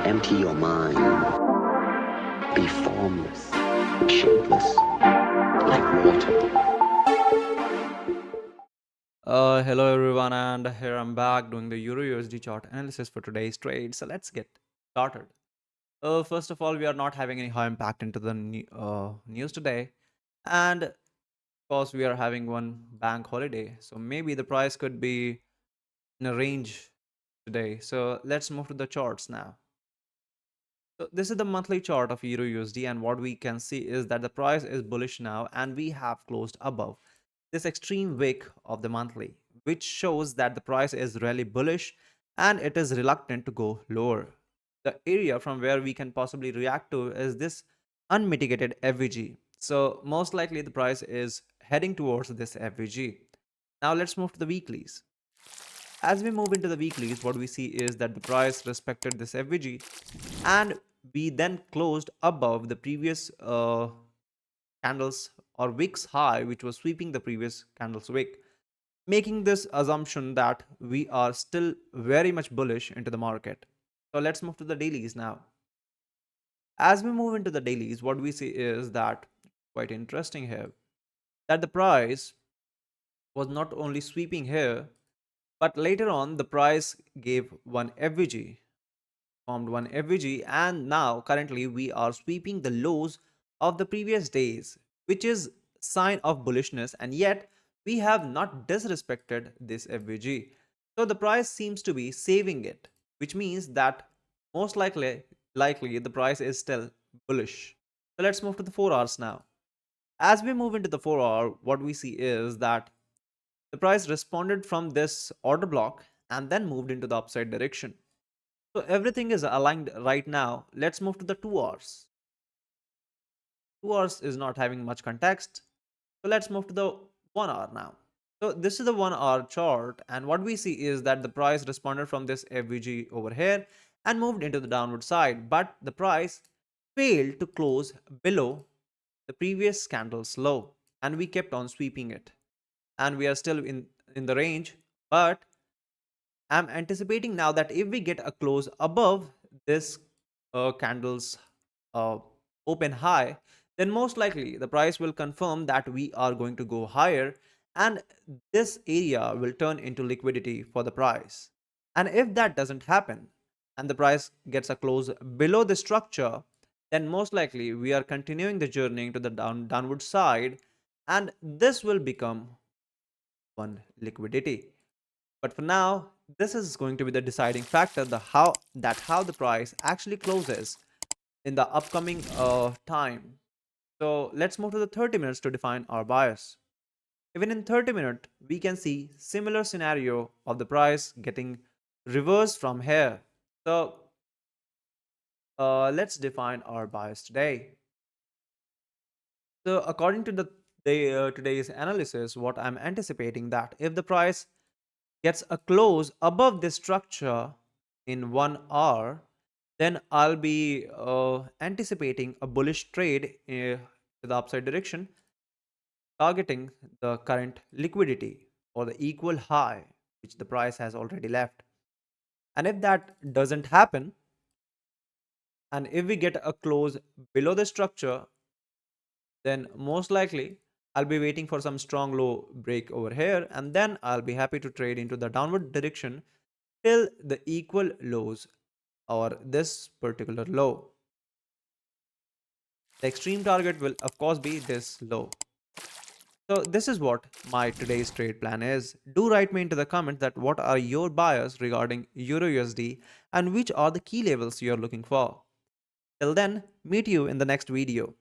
Empty your mind. Be formless, shapeless, like water. Hello everyone, and here I'm back doing the Euro USD chart analysis for today's trade. So let's get started. First of all, we are not having any high impact into the news today, and of course we are having one bank holiday, so maybe the price could be in a range today. So let's move to the charts now. So this is the monthly chart of Euro USD, and what we can see is that the price is bullish now, and we have closed above this extreme wick of the monthly, which shows that the price is really bullish and it is reluctant to go lower. The area from where we can possibly react to is this unmitigated FVG. So most likely the price is heading towards this FVG. Now let's move to the weeklies. As we move into the weeklies, what we see is that the price respected this FVG, and we then closed above the previous candles or wicks high, which was sweeping the previous candles wick, making this assumption that we are still very much bullish into the market. So let's move to the dailies now. As we move into the dailies, what we see is that quite interesting here, that the price was not only sweeping here, but later on the price gave one FVG, formed one FVG, and now currently we are sweeping the lows of the previous days, which is sign of bullishness, and yet we have not disrespected this FVG. So the price seems to be saving it, which means that most likely the price is still bullish. So let's move to the 4 hours now. As we move into the 4 hour, what we see is that the price responded from this order block and then moved into the upside direction. So everything is aligned right now. Let's move to the 2 hours. 2 hours is not having much context. So let's move to the 1 hour now. So this is the 1 hour chart, and what we see is that the price responded from this FVG over here and moved into the downward side, but the price failed to close below the previous candle's low, and we kept on sweeping it, and we are still in the range. But I'm anticipating now that if we get a close above this candle's uh, open high, then most likely the price will confirm that we are going to go higher, and this area will turn into liquidity for the price. And if that doesn't happen and the price gets a close below the structure, then most likely we are continuing the journey to the downward side, and this will become one liquidity. But for now, this is going to be the deciding factor, how the price actually closes in the upcoming time. So let's move to the 30 minutes to define our bias. Even in 30 minutes, we can see similar scenario of the price getting reversed from here. So let's define our bias today. So according to today's analysis, what I'm anticipating that if the price gets a close above this structure in 1 hour, then I'll be anticipating a bullish trade to the upside direction, targeting the current liquidity or the equal high which the price has already left. And if that doesn't happen, and if we get a close below the structure, then most likely I'll be waiting for some strong low break over here, and then I'll be happy to trade into the downward direction till the equal lows or this particular low. The extreme target will of course be this low. So this is what my today's trade plan is. Do write me into the comments that what are your buyers regarding Euro USD and which are the key levels you're looking for. Till then, meet you in the next video.